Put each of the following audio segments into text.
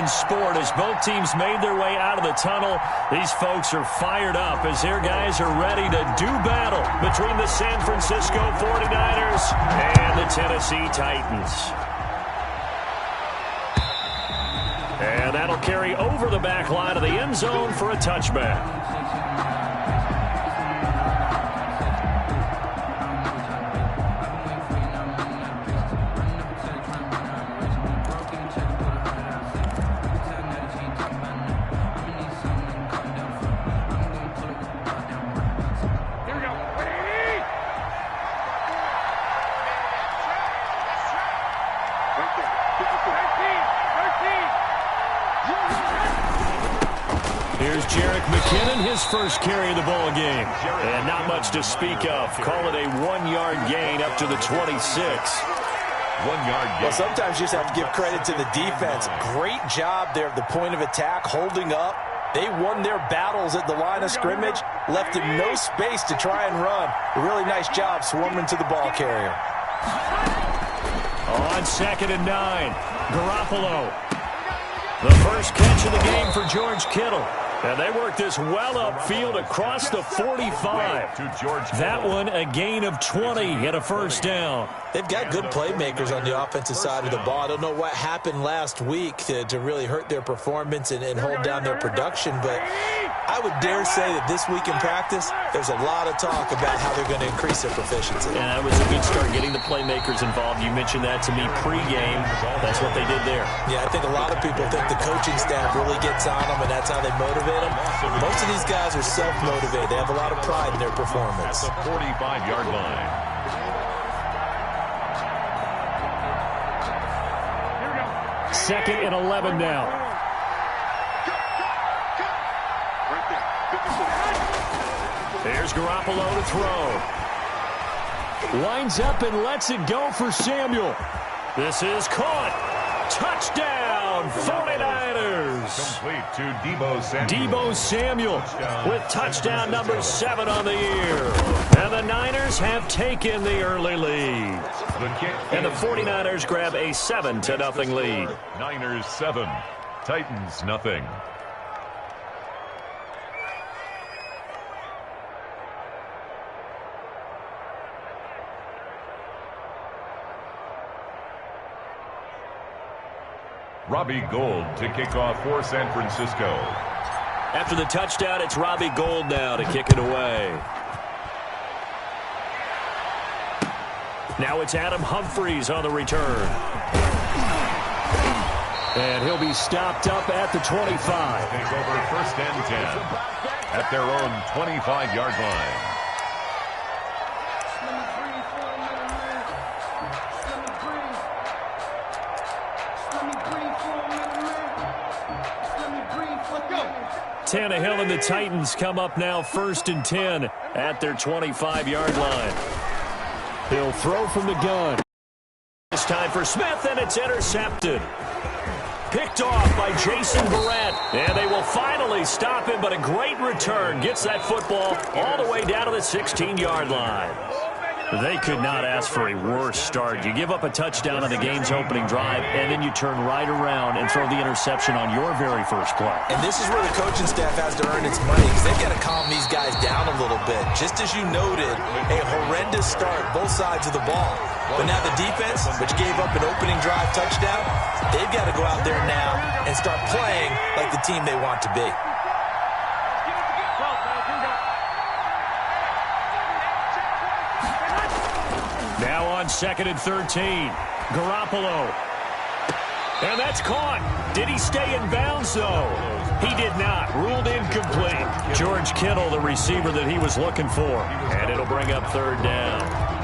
sport as both teams made their way out of the tunnel. These folks are fired up as their guys are ready to do battle between the San Francisco 49ers and the Tennessee Titans. And that'll carry over the back line of the end zone for a touchback. His first carry of the ball game. And not much to speak of. Call it a 1-yard gain up to the 26. 1 yard gain. Well, sometimes you just have to give credit to the defense. Great job there at the point of attack, holding up. They won their battles at the line of scrimmage, left him no space to try and run. A really nice job swarming to the ball carrier. On 2nd and 9, Garoppolo. The first catch of the game for George Kittle. And they work this well upfield across the 45. That one a gain of 20 and a first down. They've got good playmakers on the offensive side of the ball. I don't know what happened last week to really hurt their performance and hold down their production, but I would dare say that this week in practice, there's a lot of talk about how they're going to increase their proficiency. And that was a good start getting the playmakers involved. You mentioned that to me pregame. That's what they did there. Yeah, I think a lot of people think the coaching staff really gets on them, and that's how they motivate them. Most of these guys are self-motivated. They have a lot of pride in their performance. At the 45-yard line. Second and 11 now. There's Garoppolo to throw. Winds up and lets it go for Samuel. This is caught. Touchdown, 49ers. Complete to Deebo Samuel. Deebo Samuel with touchdown number 7 on the year. And the Niners have taken the early lead. And the 49ers grab a 7-0 lead. Niners 7, Titans nothing. Robbie Gould to kick off for San Francisco. After the touchdown, it's Robbie Gould now to kick it away. Now it's Adam Humphries on the return. And he'll be stopped up at the 25. Take over 1st and 10 at their own 25-yard line. Tannehill and the Titans come up now 1st and 10 at their 25-yard line. He'll throw from the gun. This time for Smith, and it's intercepted. Picked off by Jason Verrett. And they will finally stop him, but a great return. Gets that football all the way down to the 16-yard line. They could not ask for a worse start. You give up a touchdown on the game's opening drive, and then you turn right around and throw the interception on your very first play. And this is where the coaching staff has to earn its money, because they've got to calm these guys down a little bit. Just as you noted, a horrendous start, both sides of the ball. But now the defense, which gave up an opening drive touchdown, they've got to go out there now and start playing like the team they want to be. Now on 2nd and 13, Garoppolo. And that's caught. Did he stay in bounds, though? He did not. Ruled incomplete. George Kittle, the receiver that he was looking for. And it'll bring up 3rd down.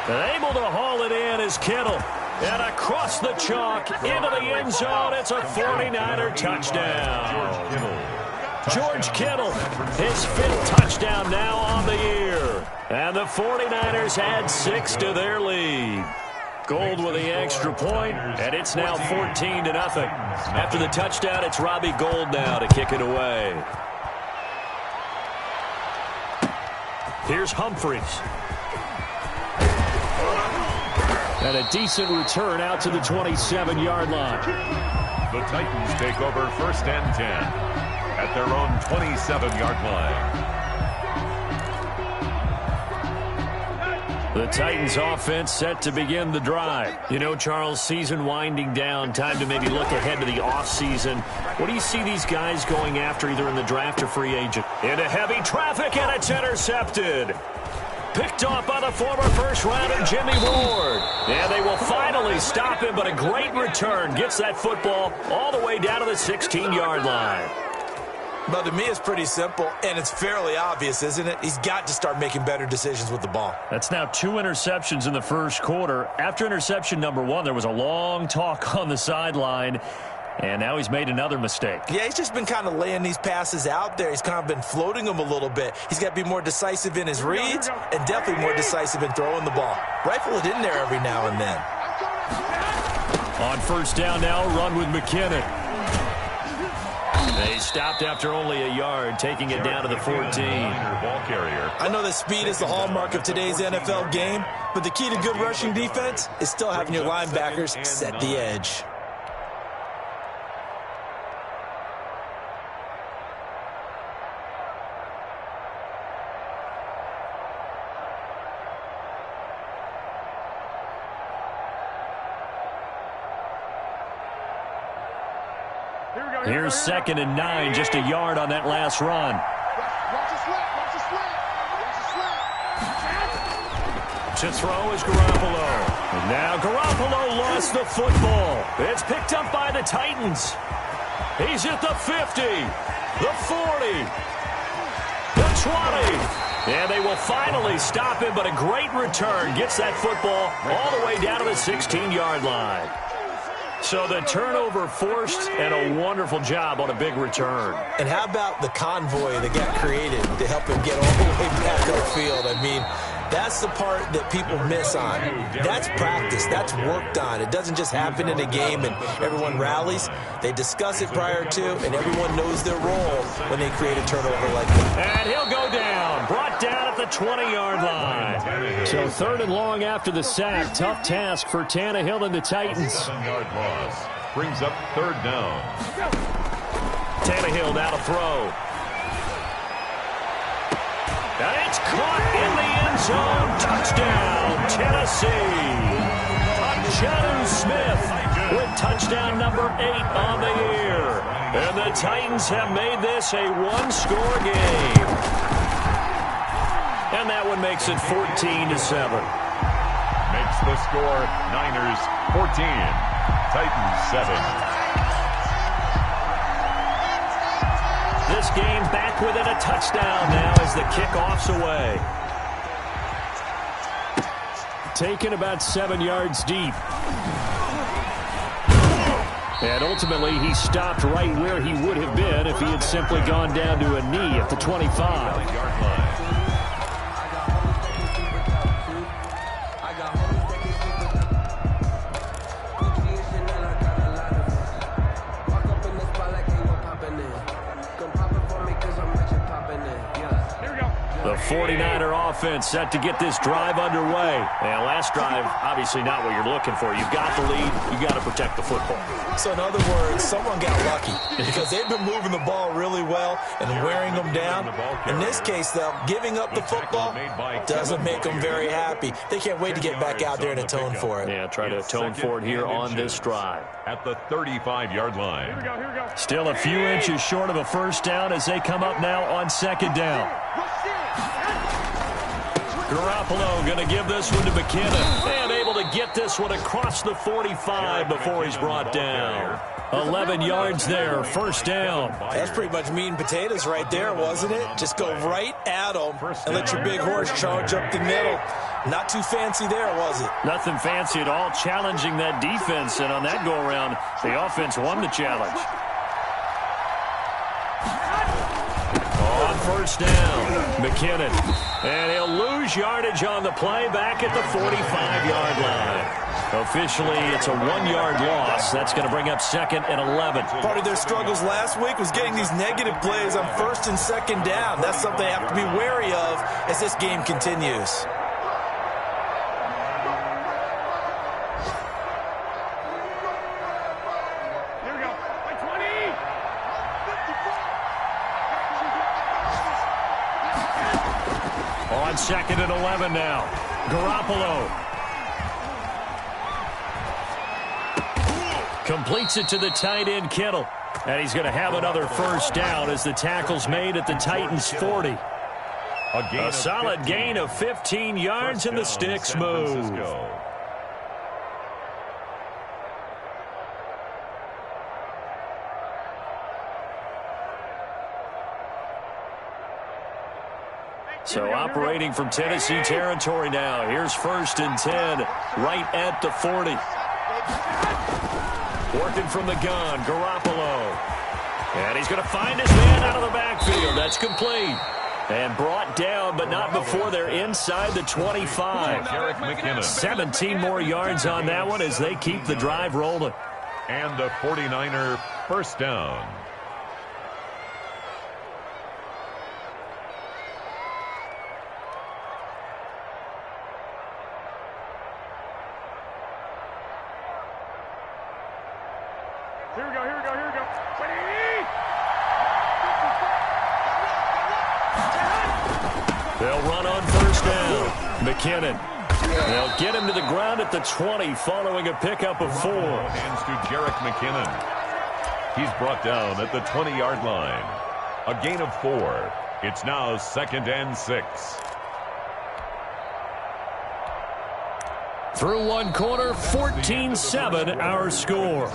Able to haul it in as Kittle And across the chalk, into the end zone, it's a 49er touchdown. George Kittle, his 5th touchdown now on the year. And the 49ers add 6 to their lead. Gold with the extra point, and it's now 14-0. After the touchdown, it's Robbie Gould now to kick it away. Here's Humphries. And a decent return out to the 27-yard line. The Titans take over 1st and 10 at their own 27-yard line. The Titans offense set to begin the drive. You know, Charles, season winding down, time to maybe look ahead to the offseason. What do you see these guys going after either in the draft or free agent? Into heavy traffic, and it's intercepted. Picked off by the former first-rounder Jimmy Ward. And they will finally stop him, but a great return gets that football all the way down to the 16-yard line. But to me, it's pretty simple, and it's fairly obvious, isn't it? He's got to start making better decisions with the ball. That's now 2 interceptions in the first quarter. After interception number 1, there was a long talk on the sideline, and now he's made another mistake. Yeah, he's just been kind of laying these passes out there. He's kind of been floating them a little bit. He's got to be more decisive in his reads and definitely more decisive in throwing the ball. Rifle it in there every now and then. On first down now, run with McKinnon. They stopped after only a yard, taking it down to the 14. I know that speed is the hallmark of today's NFL game, but the key to good rushing defense is still having your linebackers set the edge. Here's 2nd and 9, just a yard on that last run. To throw is Garoppolo. And now Garoppolo lost the football. It's picked up by the Titans. He's at the 50, the 40, the 20. And they will finally stop him, but a great return gets that football all the way down to the 16-yard line. So the turnover forced, and a wonderful job on a big return. And how about the convoy that got created to help him get all the way back upfield? I mean, that's the part that people miss on. That's practice. That's worked on. It doesn't just happen in a game and everyone rallies. They discuss it prior to, and everyone knows their role when they create a turnover like that. And he'll go down. Brought down at the 20-yard line. So 3rd and long after the sack. Tough task for Tannehill and the Titans. 7-yard loss brings up 3rd down. Tannehill now to throw. And it's caught in the end zone. Touchdown, Tennessee. John Smith with touchdown number 8 on the year. And the Titans have made this a one-score game. And that one makes it 14-7. Makes the score Niners 14, Titans 7. This game back within a touchdown now as the kickoff's away. Taken about 7 yards deep. And ultimately, he stopped right where he would have been if he had simply gone down to a knee at the 25. The 49er offense set to get this drive underway. And last drive, obviously not what you're looking for. You've got the lead. You've got to protect the football. So in other words, someone got lucky because they've been moving the ball really well and wearing them down. In this case, though, giving up the football doesn't make them very happy. They can't wait to get back out there and atone for it. Yeah, try to atone for it here on this drive. At the 35-yard line. Still a few inches short of a first down as they come up now on 2nd down. Garoppolo going to give this one to McKinnon. And able to get this one across the 45 before he's brought down. 11 yards there, first down. That's pretty much meat and potatoes right there, wasn't it? Just go right at them and let your big horse charge up the middle. Not too fancy there, was it? Nothing fancy at all, challenging that defense, and on that go-around, the offense won the challenge. On first down, McKinnon. And he'll lose yardage on the play back at the 45-yard line. Officially, it's a 1-yard loss. That's going to bring up 2nd and 11. Part of their struggles last week was getting these negative plays on 1st and 2nd down. That's something they have to be wary of as this game continues. On 2nd and 11 now. Garoppolo. Completes it to the tight end, Kittle. And he's going to have another first down as the tackle's made at the Titans' 40. A solid gain of 15 yards, and the sticks move. So operating from Tennessee territory now. Here's 1st and 10, right at the 40. Working from the gun, Garoppolo. And he's going to find his man out of the backfield. That's complete. And brought down, but not before they're inside the 25. 17 more yards on that one as they keep the drive rolling. And the 49er first down. Here we go. They'll run on first down. McKinnon. They'll get him to the ground at the 20 following a pickup of 4. Hands to Jerick McKinnon. He's brought down at the 20-yard line. A gain of 4. It's now 2nd and 6. Through one quarter, 14-7 our score.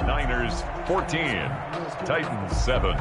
Niners 14, Titans 7.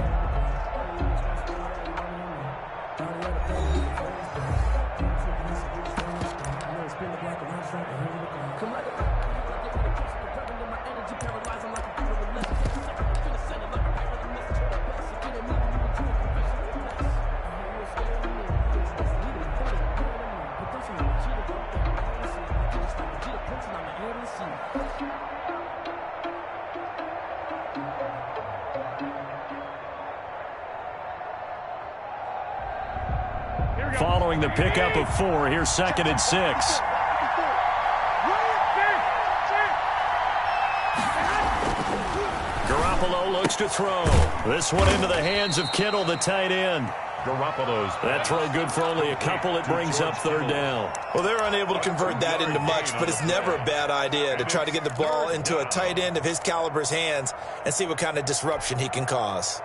Following the pickup of 4, here's 2nd and 6. Garoppolo looks to throw. This one into the hands of Kittle, the tight end. Garoppolo's that throw good for only a couple. It brings up 3rd down. Well, they're unable to convert that into much, but it's never a bad idea to try to get the ball into a tight end of his caliber's hands and see what kind of disruption he can cause.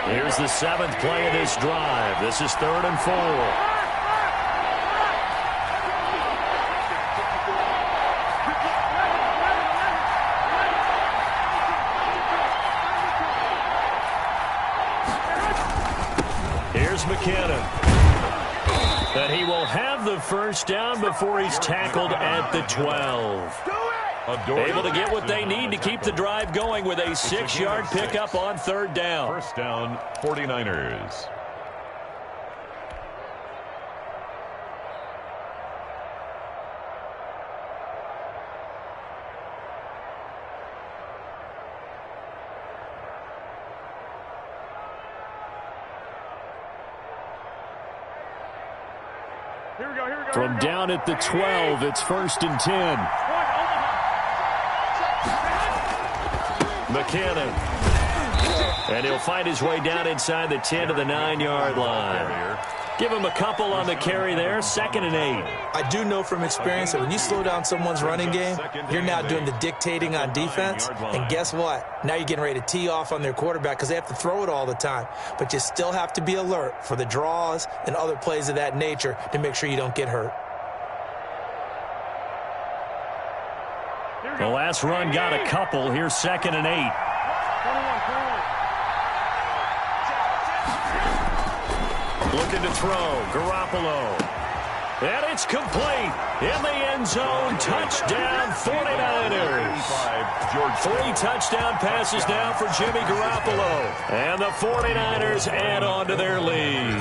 Here's the 7th play of this drive. This is 3rd and 4. Here's McKinnon. And he will have the first down before he's tackled at the 12. Able to get what they need to keep the drive going with a 6-yard pickup on 3rd down. First down, 49ers. From down at the 12, it's 1st and 10. McKinnon. And he'll find his way down inside the 10 to the 9-yard line. Give him a couple on the carry there. 2nd and 8. I do know from experience that when you slow down someone's running game, you're now doing the dictating on defense. And guess what? Now you're getting ready to tee off on their quarterback because they have to throw it all the time. But you still have to be alert for the draws and other plays of that nature to make sure you don't get hurt. The last run got a couple. Here's 2nd and 8. Looking to throw. Garoppolo. And it's complete. In the end zone. Touchdown, 49ers. 3 touchdown passes now for Jimmy Garoppolo. And the 49ers add on to their lead.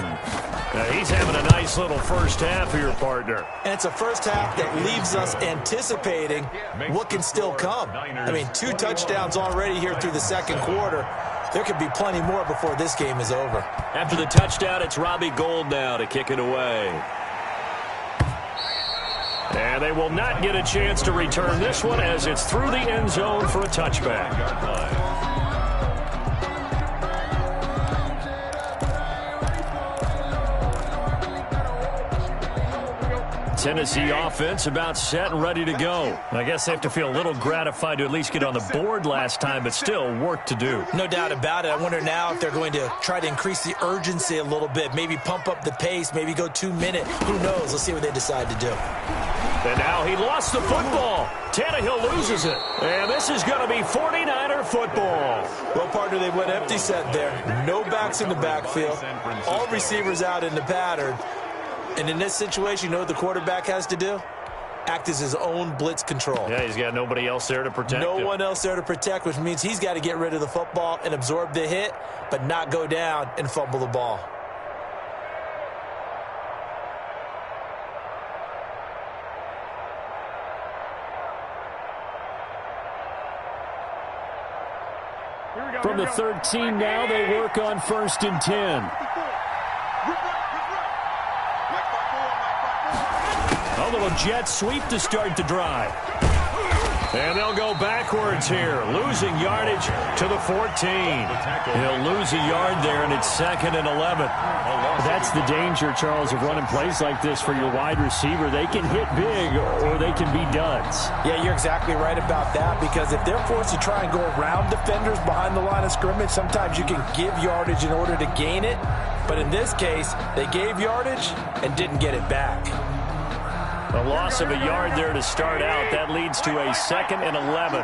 Now he's having a nice little first half here, partner. And it's a first half that leaves us anticipating what can still come. I mean, 2 touchdowns already here through the second quarter. There could be plenty more before this game is over. After the touchdown, it's Robbie Gould now to kick it away. And they will not get a chance to return this one as it's through the end zone for a touchback. Tennessee offense about set and ready to go. I guess they have to feel a little gratified to at least get on the board last time, but still work to do. No doubt about it. I wonder now if they're going to try to increase the urgency a little bit, maybe pump up the pace, maybe go 2-minute. Who knows? Let's see what they decide to do. And now he lost the football. Tannehill loses it. And this is going to be 49er football. Well, partner, they went empty set there. No backs in the backfield. All receivers out in the pattern. And in this situation, you know what the quarterback has to do? Act as his own blitz control. Yeah, he's got nobody else there to protect him. No one else there to protect, which means he's got to get rid of the football and absorb the hit, but not go down and fumble the ball. From the 13 now, they work on 1st and 10. A little jet sweep to start the drive. And they'll go backwards here, losing yardage to the 14. He'll lose a yard there, and it's 2nd and 11. That's the danger, Charles, of running plays like this for your wide receiver. They can hit big, or they can be duds. Yeah, you're exactly right about that, because if they're forced to try and go around defenders behind the line of scrimmage, sometimes you can give yardage in order to gain it. But in this case, they gave yardage and didn't get it back. A loss of a yard there to start out. That leads to a 2nd and 11.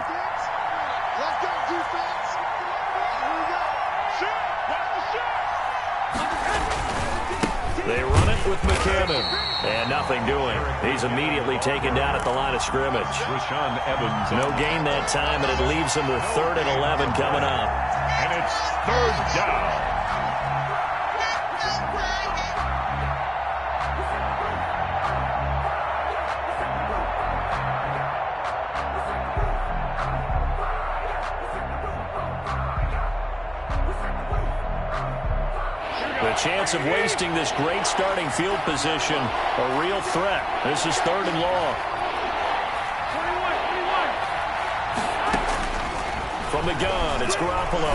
They run it with McKinnon. And nothing doing. He's immediately taken down at the line of scrimmage. Rashaan Evans. No gain that time, and it leaves him with 3rd and 11 coming up. And it's 3rd down. The chance of wasting this great starting field position, a real threat. This is 3rd and long. From the gun, it's Garoppolo.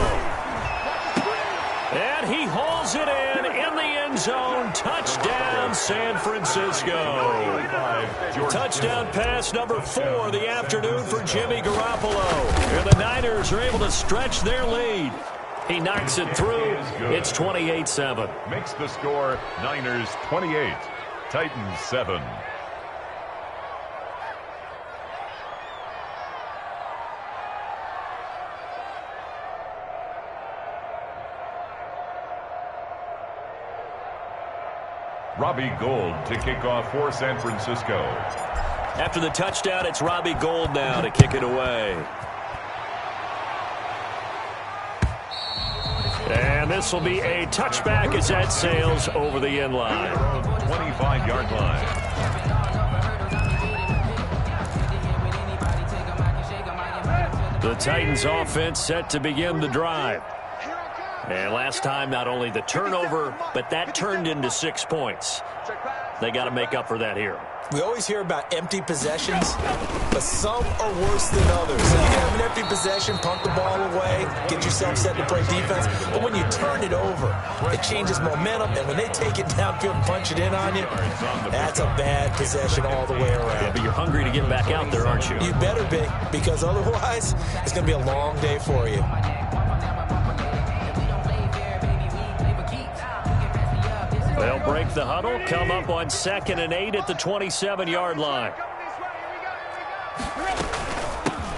And he hauls it in the end zone. Touchdown, San Francisco. Touchdown pass number 4 of the afternoon for Jimmy Garoppolo. And the Niners are able to stretch their lead. He knocks it through. It's 28-7. Makes the score Niners 28, Titans 7. Robbie Gould to kick off for San Francisco. After the touchdown, it's Robbie Gould now to kick it away. And this will be a touchback as that sails over the end line. 25-yard line. The Titans offense set to begin the drive. And last time, not only the turnover, but that turned into 6 points. They got to make up for that here. We always hear about empty possessions, but some are worse than others. So you can have an empty possession, punt the ball away, get yourself set to play defense. But when you turn it over, it changes momentum. And when they take it downfield and punch it in on you, that's a bad possession all the way around. Yeah, but you're hungry to get back out there, aren't you? You better be, because otherwise it's going to be a long day for you. They'll break the huddle, come up on 2nd and 8 at the 27-yard line.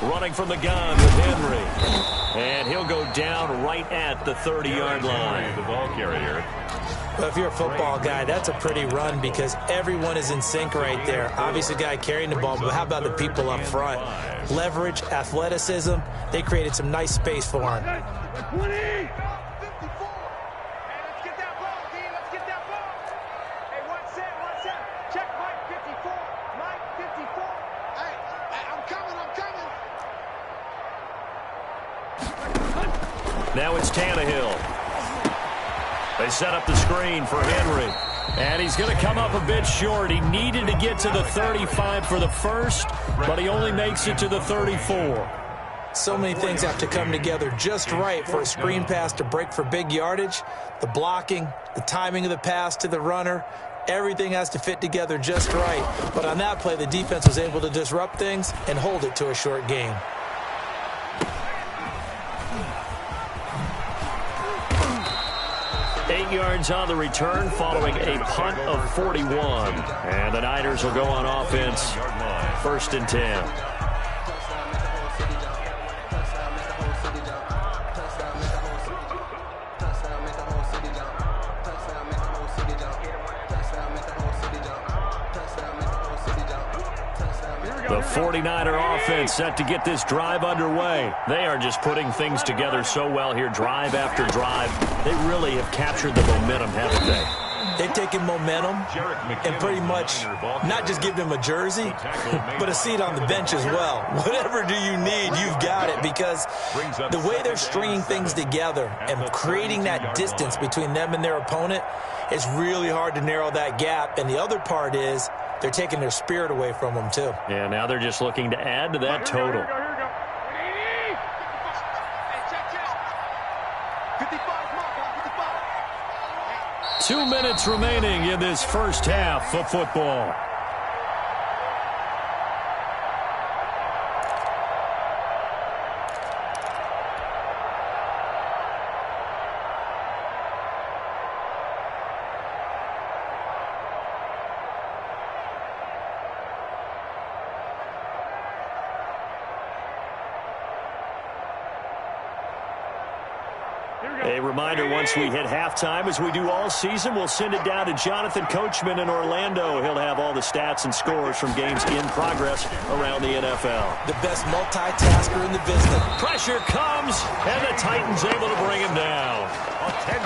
Running from the gun with Henry. And he'll go down right at the 30-yard line. The ball carrier. Well, if you're a football guy, that's a pretty run because everyone is in sync right there. Obviously, the guy carrying the ball, but how about the people up front? Leverage, athleticism, they created some nice space for him. 20. Hey, let's get that ball, D. Let's get that ball. Hey, one set. Check Mike 54. Mike 54. Hey, I'm coming. Now it's Tannehill. They set up the screen for Henry. And he's going to come up a bit short. He needed to get to the 35 for the first, but he only makes it to the 34. So many things have to come together just right for a screen pass to break for big yardage. The blocking, the timing of the pass to the runner, everything has to fit together just right. But on that play, the defense was able to disrupt things and hold it to a short gain. Yards on the return following a punt of 41. And the Niners will go on offense. 1st and 10. The 49er offense set to get this drive underway. They are just putting things together so well here, drive after drive. They really have captured the momentum, haven't they? They've taken momentum and pretty much not just given him a jersey, but a seat on the bench as well. Whatever do you need, you've got it, because the way they're stringing things together and creating that distance between them and their opponent, it's really hard to narrow that gap. And the other part is they're taking their spirit away from them, too. Yeah, now they're just looking to add to that total. Here we go. 55. 2 minutes remaining in this first half of football. A reminder, once we hit halftime, as we do all season, we'll send it down to Jonathan Coachman in Orlando. He'll have all the stats and scores from games in progress around the NFL. The best multitasker in the business. Pressure comes, and the Titans able to bring him down.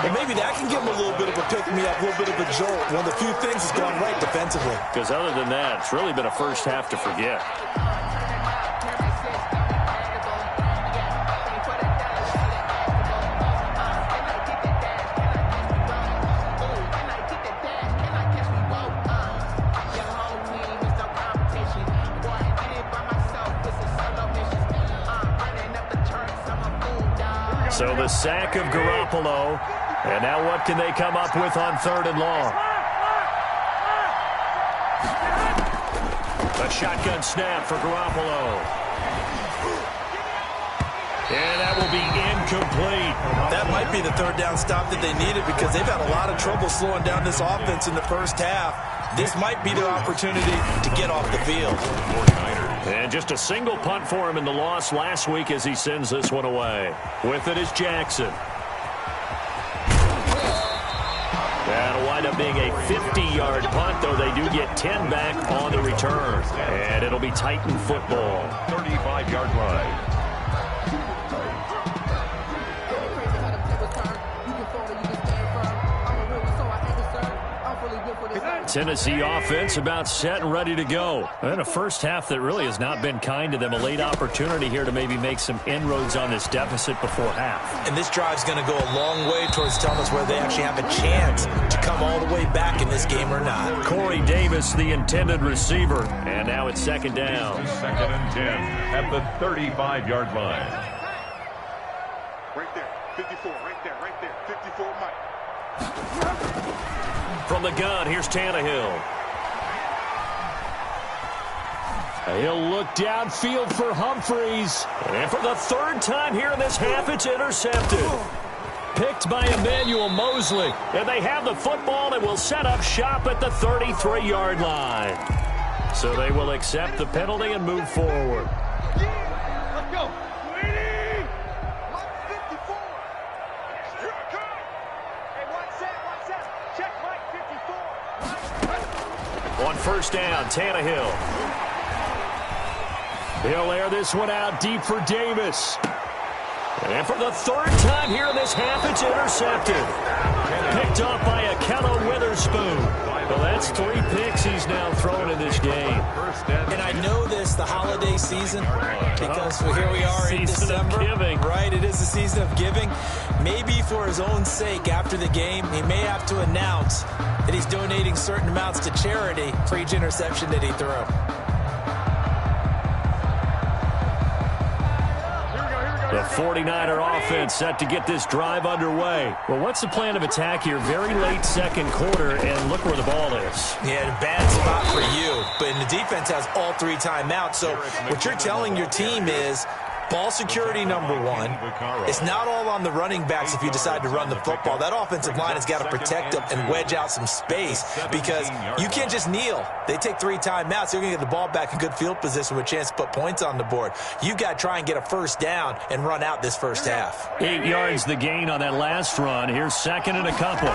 Well, maybe that can give him a little bit of a pick-me-up, a little bit of a jolt. One of the few things that's gone right defensively. Because other than that, it's really been a first half to forget. So the sack of Garoppolo. And now what can they come up with on 3rd and long? A shotgun snap for Garoppolo. And that will be incomplete. That might be the 3rd down stop that they needed, because they've had a lot of trouble slowing down this offense in the first half. This might be their opportunity to get off the field. And just a single punt for him in the loss last week as he sends this one away. With it is Jackson. That'll wind up being a 50-yard punt, though they do get 10 back on the return. And it'll be Titan football. 35-yard line. Tennessee offense about set and ready to go. And a first half that really has not been kind to them. A late opportunity here to maybe make some inroads on this deficit before half. And this drive's going to go a long way towards telling us whether they actually have a chance to come all the way back in this game or not. Corey Davis, the intended receiver. And now it's 2nd down. 2nd and 10 at the 35-yard line. Right there. 54. Right there. 54, Mike. From the gun, here's Tannehill. He'll look downfield for Humphreys. And for the 3rd time here in this half, it's intercepted. Picked by Emmanuel Mosley. And they have the football and will set up shop at the 33-yard line. So they will accept the penalty and move forward. first down. Tannehill. He'll air this one out deep for Davis. And for the third time here in this half, it's intercepted. Picked off by Akello Witherspoon. Well, that's 3 picks he's now thrown in this game. And I know this, the holiday season, because here we are in December. Right, it is the season of giving. Maybe for his own sake, after the game, he may have to announce that he's donating certain amounts to charity for each interception that he threw. The 49er offense set to get this drive underway. Well, what's the plan of attack here? Very late second quarter, and look where the ball is. Yeah, a bad spot for you. But the defense has all 3 timeouts. So what you're telling your team is ball security number 1. It's not all on the running backs if you decide to run the football. That offensive line has got to protect them and wedge out some space because you can't just kneel. They take 3 timeouts. They're going to get the ball back in good field position with a chance to put points on the board. You've got to try and get a first down and run out this first half. 8 yards the gain on that last run. Here's second and a couple.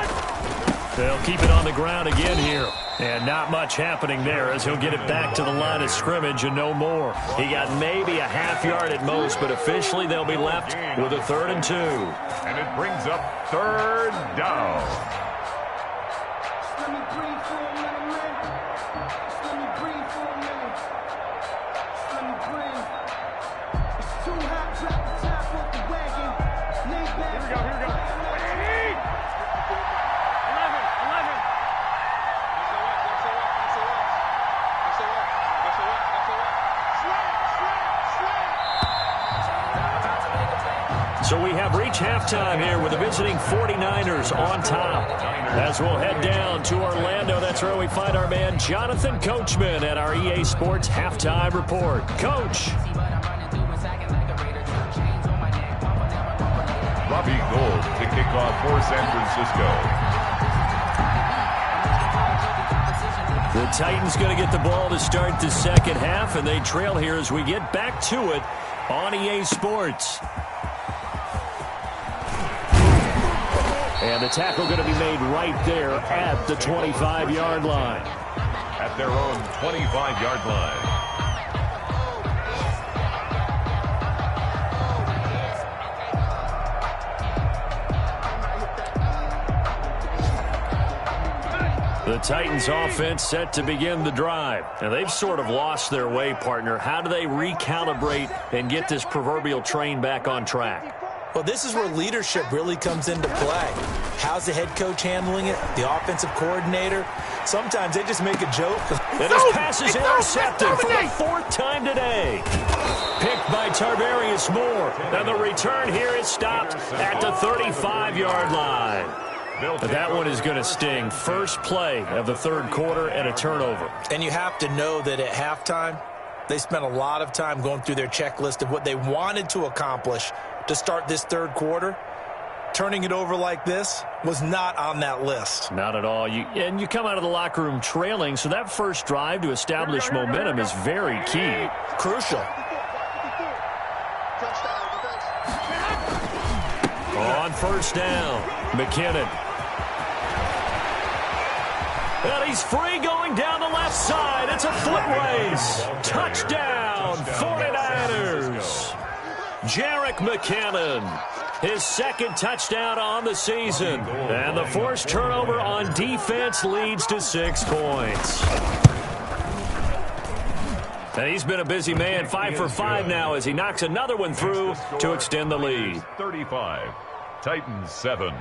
They'll keep it on the ground again here. And not much happening there as he'll get it back to the line of scrimmage and no more. He got maybe a half yard at most, but officially they'll be left with a 3rd and 2. And it brings up 3rd down. So we have reached halftime here with the visiting 49ers on top. As we'll head down to Orlando, that's where we find our man Jonathan Coachman at our EA Sports Halftime Report. Coach. Robbie Gould to kick off for San Francisco. The Titans going to get the ball to start the second half, and they trail here as we get back to it on EA Sports. And the tackle going to be made right there at the 25-yard line. At their own 25-yard line. The Titans offense set to begin the drive. Now they've sort of lost their way, partner. How do they recalibrate and get this proverbial train back on track? Well, this is where leadership really comes into play. How's the head coach handling it? The offensive coordinator? Sometimes they just make a joke. And his pass is intercepted for the 4th time today. Picked by Tarvarius Moore. And the return here is stopped at the 35-yard line. But that one is going to sting. First play of the 3rd quarter and a turnover. And you have to know that at halftime, they spent a lot of time going through their checklist of what they wanted to accomplish to start this 3rd quarter. Turning it over like this was not on that list. Not at all. And you come out of the locker room trailing, so that first drive to establish momentum is very key. Crucial. On first down, McKinnon. And he's free going down the left side. It's a foot race. Touchdown, 49ers. Jerick McKinnon, his 2nd touchdown on the season. And the forced turnover on defense leads to 6 points. And he's been a busy man, 5 for 5 now as he knocks another one through to extend the lead. 35, Titans 7.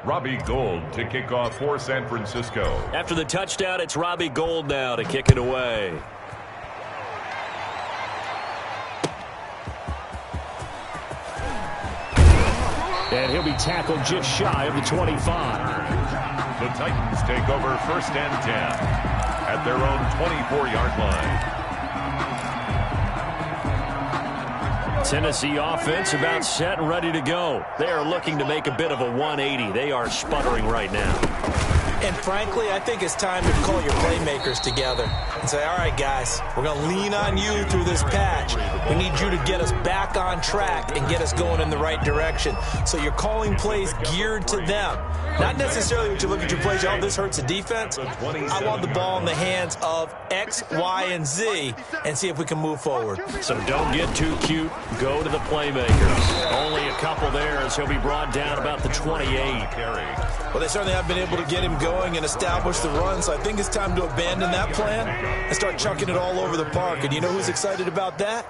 Robbie Gould to kick off for San Francisco. After the touchdown, it's Robbie Gould now to kick it away. And he'll be tackled just shy of the 25. The Titans take over 1st and 10 at their own 24-yard line. Tennessee offense about set and ready to go. They are looking to make a bit of a 180. They are sputtering right now. And frankly, I think it's time to call your playmakers together and say, all right, guys, we're going to lean on you through this patch. We need you to get us back on track and get us going in the right direction. So you're calling plays geared to them. Not necessarily when you look at your plays, oh, this hurts the defense. I want the ball in the hands of X, Y, and Z and see if we can move forward. So don't get too cute. Go to the playmakers. Only a couple there as he'll be brought down about the 28. Well, they certainly have been able to get him going and establish the run, so I think it's time to abandon that plan and start chucking it all over the park. And you know who's excited about that?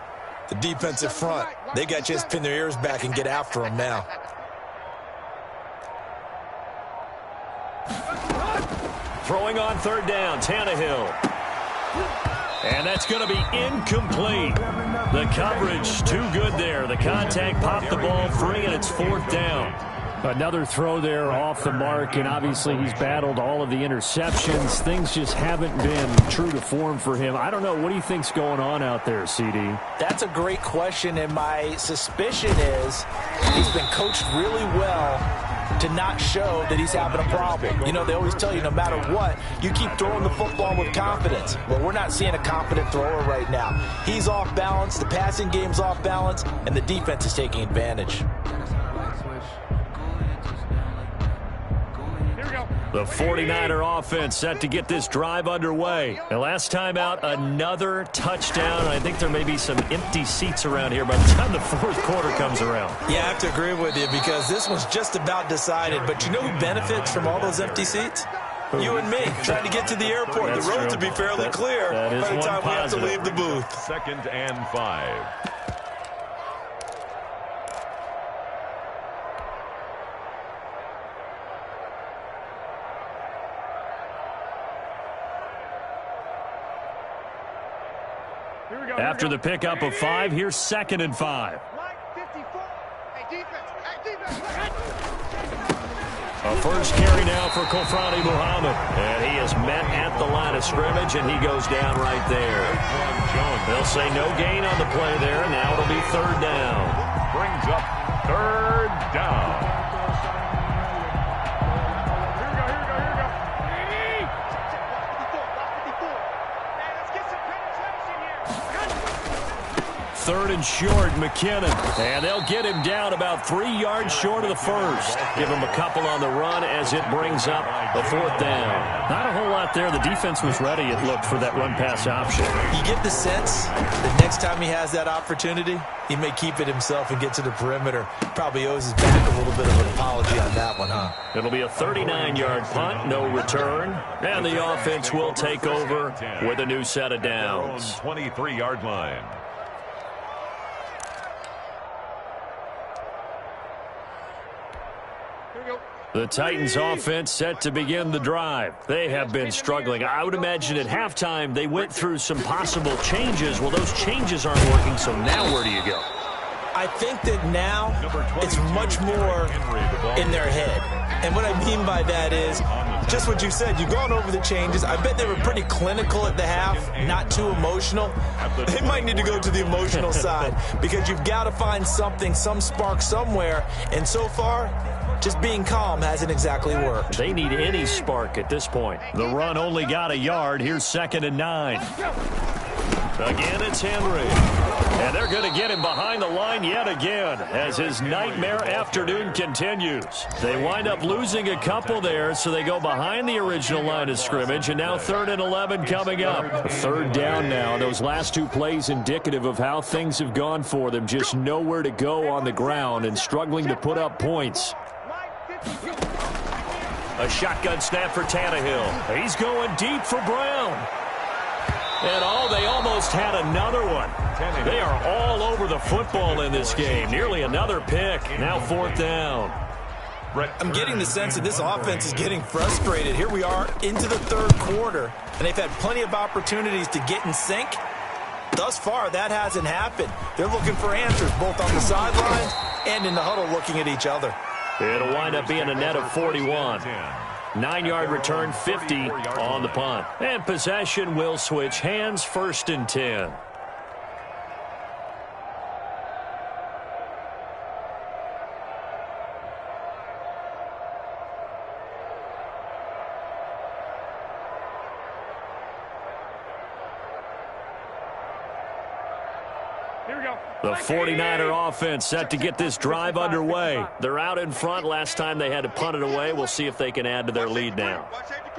The defensive front. They got to just pin their ears back and get after him now. Throwing on third down, Tannehill. And that's going to be incomplete. The coverage too good there. The contact popped the ball free, and it's fourth down. Another throw there off the mark, and obviously he's battled all of the interceptions. Things just haven't been true to form for him. I don't know. What do you think's going on out there, CD? That's a great question, and my suspicion is he's been coached really well to not show that he's having a problem. You know, they always tell you no matter what, you keep throwing the football with confidence. Well, we're not seeing a confident thrower right now. He's off balance, the passing game's off balance, and the defense is taking advantage. The 49er offense set to get this drive underway. And last time out, another touchdown. I think there may be some empty seats around here by the time the fourth quarter comes around. Yeah, I have to agree with you because this one's just about decided. But you know who benefits from all those empty seats? You and me, trying to get to the airport. That's the road true. to be fairly clear by the time we have to leave the booth. 2nd and 5. After the pickup of 5, here's 2nd and 5. A first carry now for Kofrani Muhammad. And he is met at the line of scrimmage, and he goes down right there. They'll say no gain on the play there. Now it'll be third down. Brings up third down. Third and short, McKinnon. And they'll get him down about 3 yards short of the first. Give him a couple on the run as it brings up the fourth down. Not a whole lot there. The defense was ready, it looked, for that run-pass option. You get the sense that next time he has that opportunity, he may keep it himself and get to the perimeter. Probably owes his back a little bit of an apology on that one, huh? It'll be a 39-yard punt, no return. And the offense will take over with a new set of downs. 23-yard line. The Titans offense set to begin the drive. They have been struggling. I would imagine at halftime they went through some possible changes. Well, those changes aren't working, so now where do you go? I think that now it's much more in their head. And what I mean by that is just what you said. You've gone over the changes. I bet they were pretty clinical at the half, not too emotional. They might need to go to the emotional side because you've got to find something, some spark somewhere. And so far, just being calm hasn't exactly worked. They need any spark at this point. The run only got a yard. Here's 2nd and 9. Again, it's Henry. And they're going to get him behind the line yet again as his nightmare afternoon continues. They wind up losing a couple there, so they go behind the original line of scrimmage, and now 3rd and 11 coming up. Third down now. Those last two plays indicative of how things have gone for them. Just nowhere to go on the ground and struggling to put up points. A shotgun snap for Tannehill. He's going deep for Brown. And they almost had another one. They are all over the football in this game. Nearly another pick. Now 4th down. I'm getting the sense that this offense is getting frustrated. Here we are into the third quarter, and they've had plenty of opportunities to get in sync. Thus far, that hasn't happened. They're looking for answers both on the sidelines and in the huddle looking at each other. It'll wind up being a net of 41. 9-yard return, 50 on the punt. And possession will switch hands, 1st and 10. The 49er offense set to get this drive underway. They're out in front. Last time they had to punt it away. We'll see if they can add to their lead now.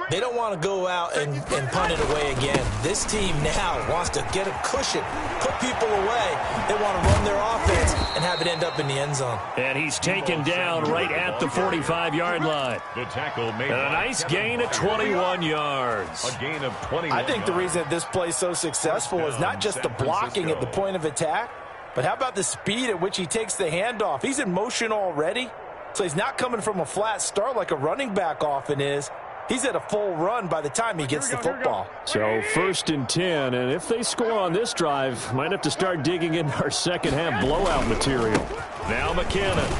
They don't want to go out and punt it away again. This team now wants to get a cushion, put people away. They want to run their offense and have it end up in the end zone. And he's taken down right at the 45-yard line. The tackle made And a nice gain of 21 yards. A gain of 21 I think the reason that this play is so successful is not just the blocking at the point of attack, but how about the speed at which he takes the handoff? He's in motion already, so he's not coming from a flat start like a running back often is. He's at a full run by the time he gets the football. So 1st and 10, and if they score on this drive, might have to start digging in our second half blowout material. Now McKinnon.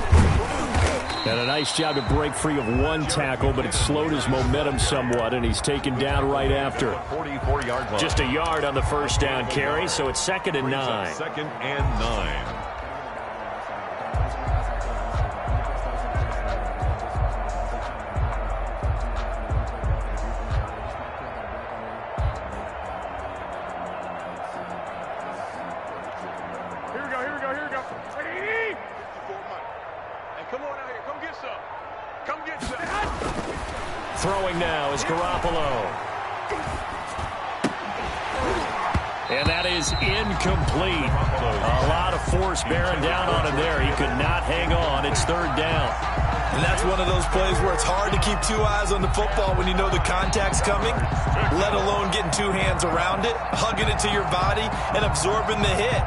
And a nice job to break free of one tackle, but it slowed his momentum somewhat, and he's taken down right after. 44-yard line. Just a yard on the first down carry, so it's 2nd and 9. 2nd and 9. Throwing now is Garoppolo. And that is incomplete. A lot of force bearing down on him there. He could not hang on. It's 3rd down. And that's one of those plays where it's hard to keep 2 eyes on the football when you know the contact's coming, let alone getting 2 hands around it, hugging it to your body, and absorbing the hit.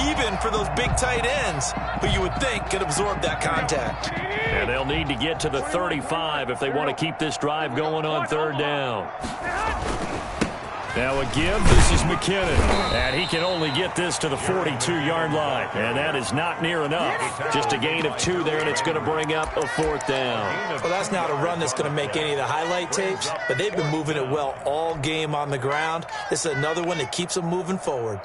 Even for those big tight ends who you would think could absorb that contact. And they'll need to get to the 35 if they want to keep this drive going on 3rd down. Now a give, this is McKinnon. And he can only get this to the 42-yard line. And that is not near enough. Just a gain of 2 there, and it's going to bring up a 4th down. Well, that's not a run that's going to make any of the highlight tapes, but they've been moving it well all game on the ground. This is another one that keeps them moving forward.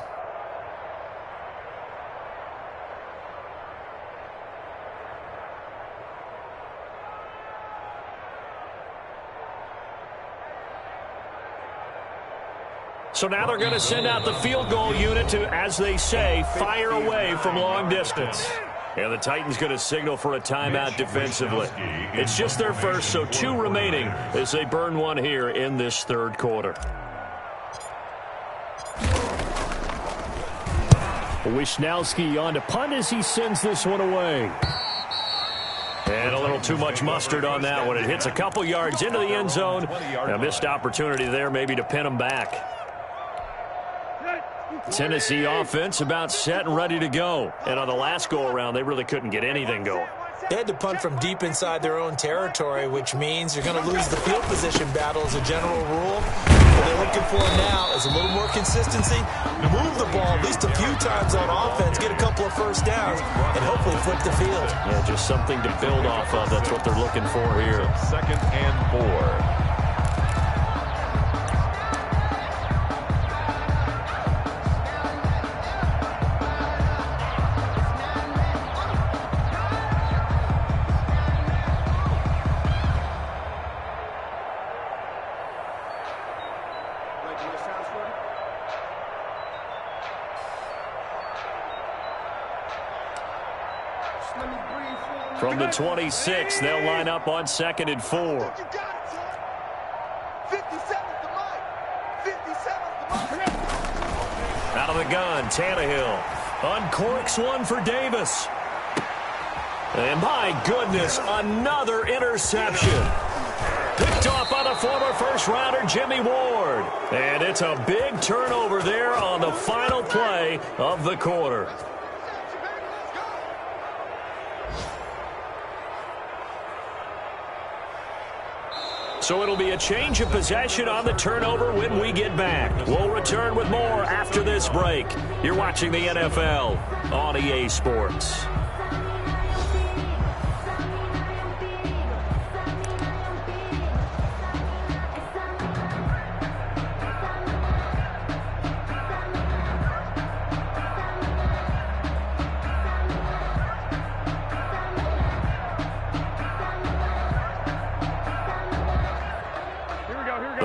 So now they're going to send out the field goal unit to, as they say, fire away from long distance. And the Titans going to signal for a timeout defensively. It's just their first, so 2 remaining as they burn one here in this 3rd quarter. Wisnowski on to punt as he sends this one away. And a little too much mustard on that one. It hits a couple yards into the end zone. A missed opportunity there maybe to pin them back. Tennessee offense about set and ready to go. And on the last go-around, they really couldn't get anything going. They had to punt from deep inside their own territory, which means you're going to lose the field position battle as a general rule. What they're looking for now is a little more consistency, move the ball at least a few times on offense, get a couple of first downs, and hopefully flip the field. Yeah, just something to build off of. That's what they're looking for here. 2nd and 4. From the 26, they'll line up on 2nd and 4. Out of the gun, Tannehill uncorks one for Davis. And my goodness, another interception. Picked off by the former first-rounder Jimmy Ward. And it's a big turnover there on the final play of the quarter. So it'll be a change of possession on the turnover when we get back. We'll return with more after this break. You're watching the NFL on EA Sports.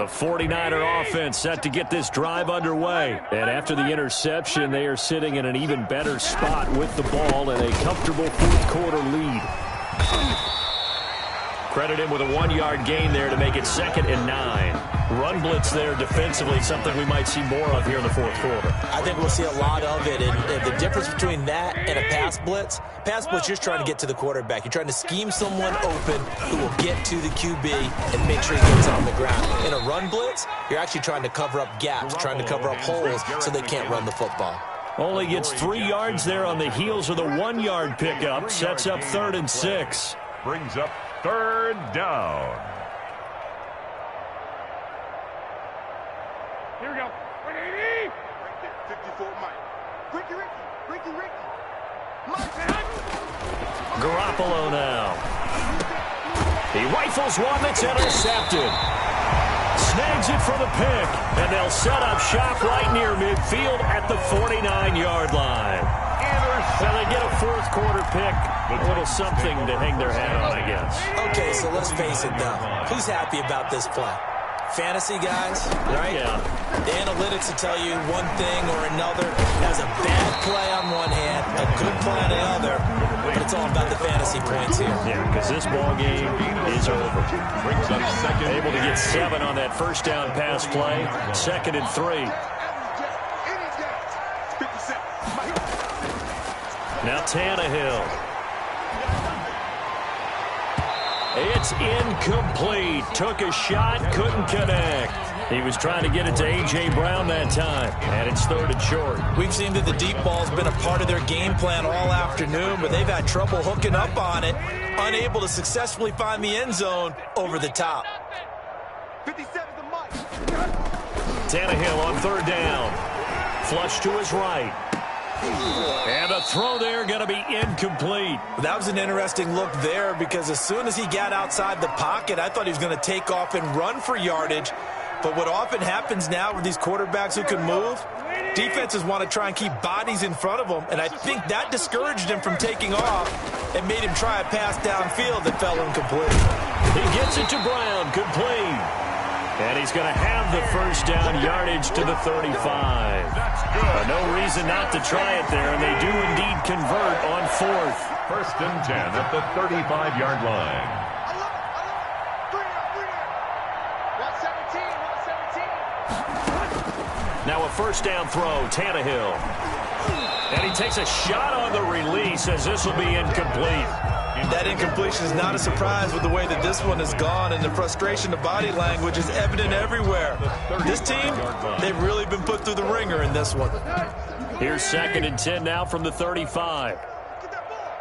The 49er offense set to get this drive underway. And after the interception, they are sitting in an even better spot with the ball and a comfortable fourth-quarter lead. Credit him with a 1-yard gain there to make it 2nd and 9. Run blitz there defensively, something we might see more of here in the fourth quarter. I think we'll see a lot of it. And the difference between that and a pass blitz, you're just trying to get to the quarterback. You're trying to scheme someone open who will get to the QB and make sure he gets on the ground. In a run blitz, you're actually trying to cover up gaps, trying to cover up holes so they can't run the football. Only gets 3 yards there on the heels of the 1-yard pickup. Sets up 3rd and 6. Brings up 3rd down. Here we go. Right there, 54 Mike. Ricky. Mike, man. Garoppolo now. He rifles one that's intercepted. Snags it for the pick, and they'll set up shop right near midfield at the 49-yard line. Well, they get a fourth-quarter pick, a little something to hang their hat on, I guess. Okay, so let's face it, though. Who's happy about this play? Fantasy guys, right? Yeah. The analytics will tell you one thing or another. Has a bad play on one hand, a good play on the other, but it's all about the fantasy points here. Yeah, because this ball game is over. Brings up 2nd. Able to get 7 on that first down pass play. 2nd and 3. Now Tannehill. It's incomplete. Took a shot, couldn't connect. He was trying to get it to A.J. Brown that time, and it's 3rd and short. We've seen that the deep ball's been a part of their game plan all afternoon, but they've had trouble hooking up on it, unable to successfully find the end zone over the top. 57 to Mike. Tannehill on 3rd down. Flush to his right. And the throw there going to be incomplete. That was an interesting look there because as soon as he got outside the pocket, I thought he was going to take off and run for yardage. But what often happens now with these quarterbacks who can move, defenses want to try and keep bodies in front of them, and I think that discouraged him from taking off and made him try a pass downfield that fell incomplete. He gets it to Brown, complete. And he's going to have the first down, yardage to the 35. No reason not to try it there, and they do indeed convert on 4th. 1st and 10 at the 35-yard line. I love it. 117. Now a first down throw, Tannehill. And he takes a shot on the release as this will be incomplete. That incompletion is not a surprise with the way that this one has gone, and the frustration of body language is evident everywhere. This team, they've really been put through the ringer in this one. Here's 2nd and 10 now from the 35. Get that ball.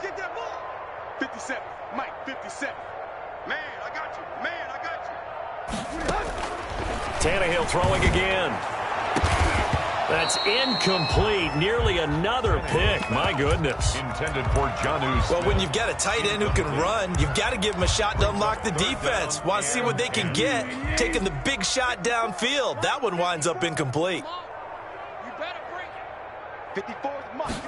Get that ball. 57. Mike, 57. Man, I got you. Tannehill throwing again. That's incomplete. Nearly another pick. My goodness. Intended for Jonnu. Well, when you've got a tight end who can run, you've got to give him a shot to unlock the defense. Want to see what they can get, taking the big shot downfield. That one winds up incomplete. You better bring it. 54 is Mike.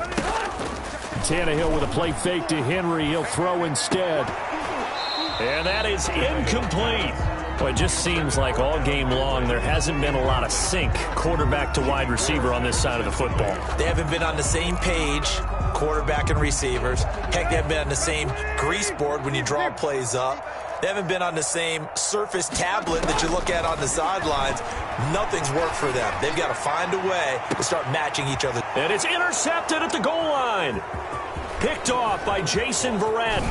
Tannehill with a play fake to Henry. He'll throw instead. And that is incomplete. Well, it just seems like all game long there hasn't been a lot of sync quarterback to wide receiver on this side of the football. They haven't been on the same page, quarterback and receivers. Heck, they haven't been on the same grease board when you draw plays up. They haven't been on the same Surface tablet that you look at on the sidelines. Nothing's worked for them. They've got to find a way to start matching each other. And it's intercepted at the goal line. Picked off by Jason Verrett.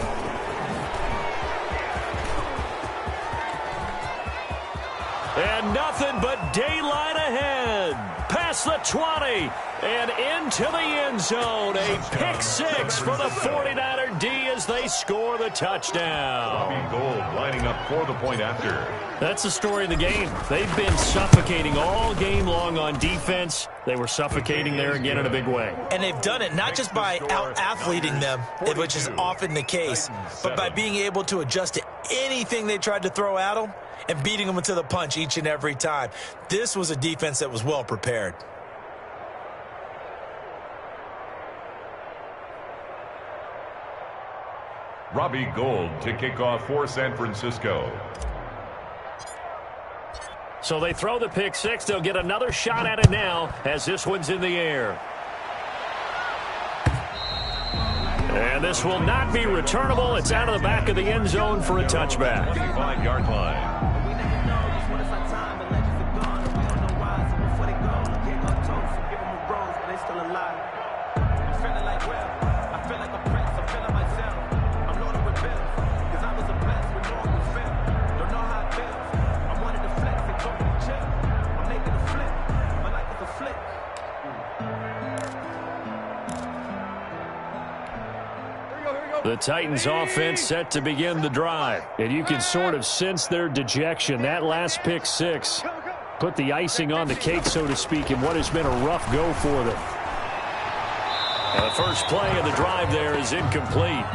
And nothing but daylight ahead. Past the 20 and into the end zone. A pick 6 for the 49er D as they score the touchdown. Robbie Gould lining up for the point after. That's the story of the game. They've been suffocating all game long on defense. They were suffocating there again in a big way. And they've done it not just by out-athleting them, which is often the case, but by being able to adjust to anything they tried to throw at them and beating them into the punch each and every time. This was a defense that was well prepared. Robbie Gould to kick off for San Francisco. So they throw the pick six. They'll get another shot at it now as this one's in the air. And this will not be returnable. It's out of the back of the end zone for a touchback. 5-yard line. The Titans offense set to begin the drive. And you can sort of sense their dejection. That last pick six put the icing on the cake, so to speak, in what has been a rough go for them. And the first play of the drive there is incomplete.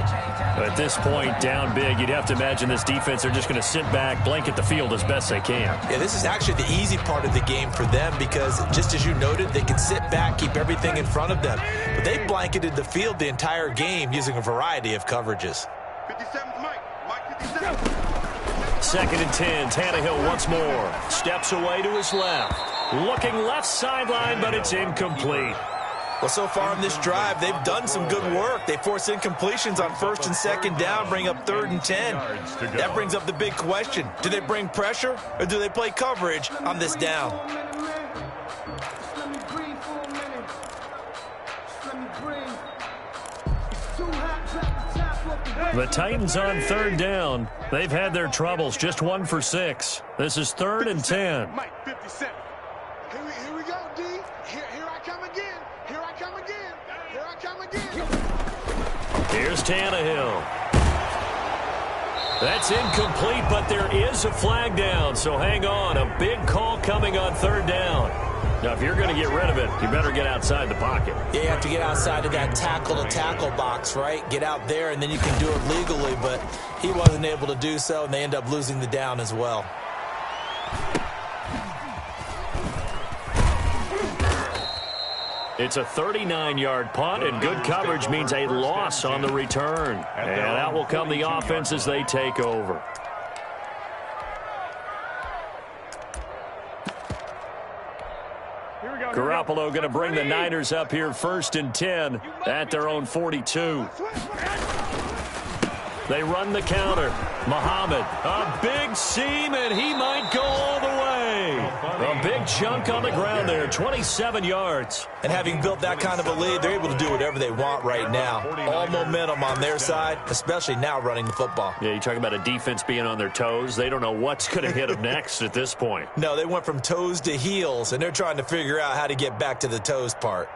At this point, down big, you'd have to imagine this defense, they're just going to sit back, blanket the field as best they can. Yeah, this is actually the easy part of the game for them because, just as you noted, they can sit back, keep everything in front of them. But they blanketed the field the entire game using a variety of coverages. 57, Mike 57. 2nd and 10, Tannehill once more. Steps away to his left. Looking left sideline, but it's incomplete. Well, so far in this drive, they've done some good work. They force incompletions on 1st and 2nd down, bring up 3rd and 10. That brings up the big question. Do they bring pressure or do they play coverage on this down? The Titans on 3rd down. They've had their troubles, just 1 for 6. This is 3rd and 10. Mike 57. Here we go, D. Here I come again. Here I come again. Here I come again. Here's Tannehill. That's incomplete, but there is a flag down, so hang on. A big call coming on 3rd down. Now, if you're going to get rid of it, you better get outside the pocket. Yeah, you have to get outside of that tackle-to-tackle box, right? Get out there, and then you can do it legally, but he wasn't able to do so, and they end up losing the down as well. It's a 39-yard punt, and good coverage means a loss on the return. And out will come the offense as they take over. Garoppolo going to bring the Niners up here 1st and 10 at their own 42. They run the counter. Muhammad, a big seam, and he might go all the way. A big chunk on the ground there, 27 yards. And having built that kind of a lead, they're able to do whatever they want right now. All momentum on their side, especially now running the football. Yeah, you talk about a defense being on their toes. They don't know what's going to hit them next at this point. No, they went from toes to heels, and they're trying to figure out how to get back to the toes part.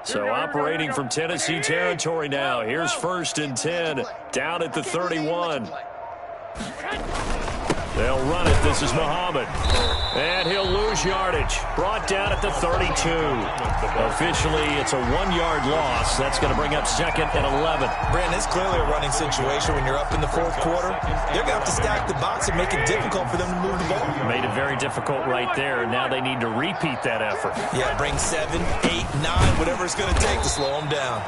So operating from Tennessee territory now. Here's 1st and 10 down at the 31. They'll run it. This is Muhammad. And he'll lose yardage. Brought down at the 32. Officially, it's a 1-yard loss. That's going to bring up 2nd and 11. Brandon, it's clearly a running situation when you're up in the 4th quarter. They're going to have to stack the box and make it difficult for them to move the ball. Made it very difficult right there. Now they need to repeat that effort. Yeah, bring 7, 8, 9, whatever it's going to take to slow them down.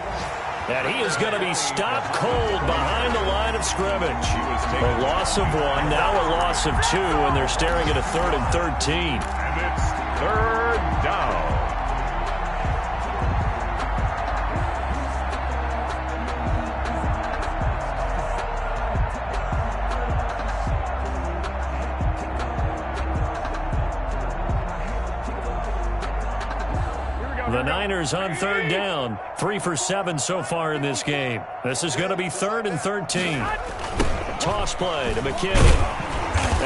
And he is going to be stopped cold behind the line of scrimmage. A loss of 1, now a loss of 2, and they're staring at a 3rd and 13. And it's 3rd down. The Niners on 3rd down. 3 for 7 so far in this game. This is going to be 3rd and 13. Toss play to McKinney.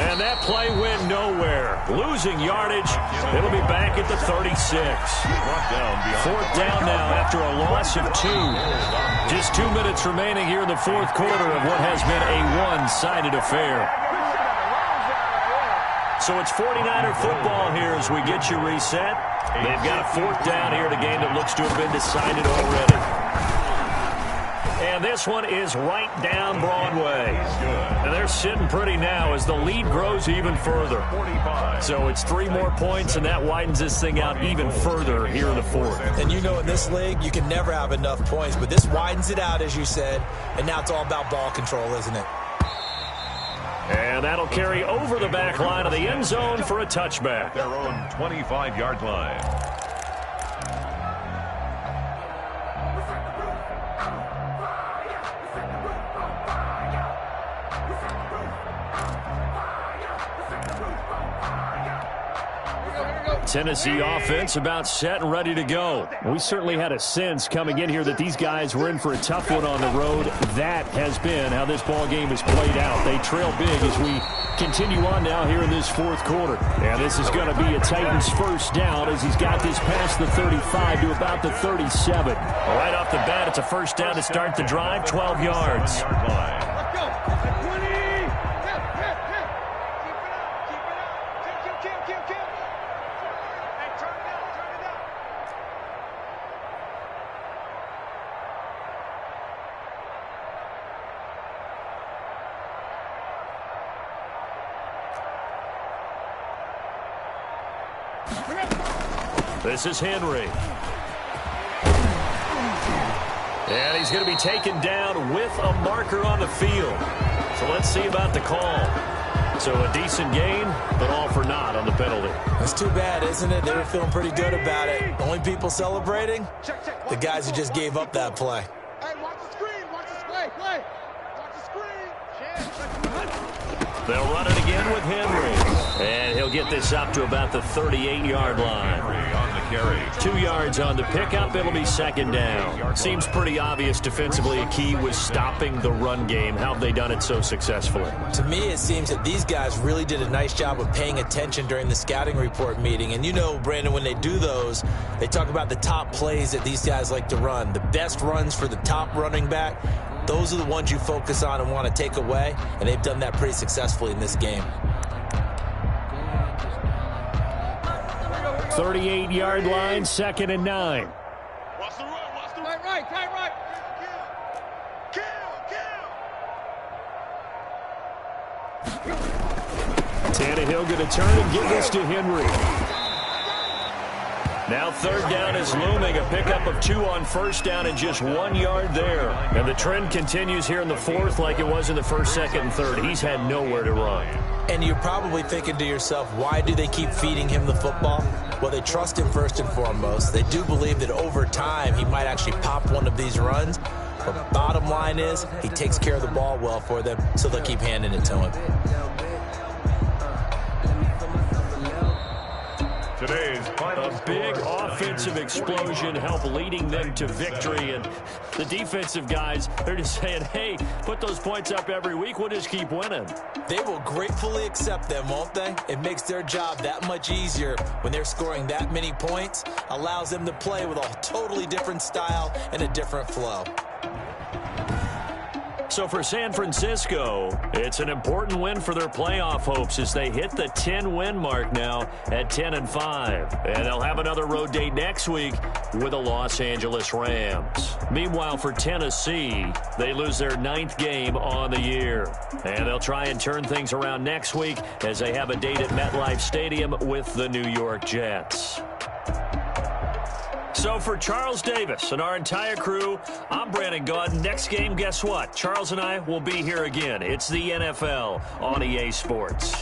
And that play went nowhere. Losing yardage. It'll be back at the 36. 4th down now after a loss of 2. Just 2 minutes remaining here in the 4th quarter of what has been a one-sided affair. So it's 49er football here as we get you reset. They've got a 4th down here in a game that looks to have been decided already. And this one is right down Broadway. And they're sitting pretty now as the lead grows even further. So it's 3 more points, and that widens this thing out even further here in the fourth. And you know in this league, you can never have enough points, but this widens it out, as you said, and now it's all about ball control, isn't it? And that'll carry over the back line of the end zone for a touchback. Their own 25-yard line. Tennessee offense about set and ready to go. We certainly had a sense coming in here that these guys were in for a tough one on the road. That has been how this ball game has played out. They trail big as we continue on now here in this fourth quarter. And this is going to be a Titans first down as he's got this past the 35 to about the 37. Right off the bat, it's a first down to start the drive, 12 yards. Let's go. 20. Kill. Hey, turn it up. This is Henry. And he's going to be taken down with a marker on the field. So let's see about the call. So a decent gain, but all for naught on the penalty. That's too bad, isn't it? They were feeling pretty good about it. Only people celebrating? The guys who just gave up that play. Hey, watch the screen. Watch this play. Watch the screen. They'll run it again with Henry. And he'll get this up to about the 38-yard line. Henry on the carry. 2 yards on the pickup. It'll be second down. Seems pretty obvious defensively a key was stopping the run game. How have they done it so successfully? To me, it seems that these guys really did a nice job of paying attention during the scouting report meeting. And you know, Brandon, when they do those, they talk about the top plays that these guys like to run. The best runs for the top running back. Those are the ones you focus on and want to take away, and they've done that pretty successfully in this game. 38-yard line, 2nd and 9. Watch the run. Tight right. Kill. Tannehill going to turn and give this to Henry. Now third down is looming. A pickup of 2 on first down and just 1 yard there. And the trend continues here in the fourth like it was in the first, second, and third. He's had nowhere to run. And you're probably thinking to yourself, why do they keep feeding him the football? Well, they trust him first and foremost. They do believe that over time he might actually pop one of these runs. But bottom line is he takes care of the ball well for them, so they'll keep handing it to him. Today's final A big offensive explosion helped leading them to victory. And the defensive guys, they're just saying, hey, put those points up every week. We'll just keep winning. They will gratefully accept them, won't they? It makes their job that much easier when they're scoring that many points. Allows them to play with a totally different style and a different flow. So for San Francisco, it's an important win for their playoff hopes as they hit the 10-win mark now at 10-5. And they'll have another road date next week with the Los Angeles Rams. Meanwhile, for Tennessee, they lose their 9th game on the year. And they'll try and turn things around next week as they have a date at MetLife Stadium with the New York Jets. So for Charles Davis and our entire crew, I'm Brandon Gaudin. Next game, guess what? Charles and I will be here again. It's the NFL on EA Sports.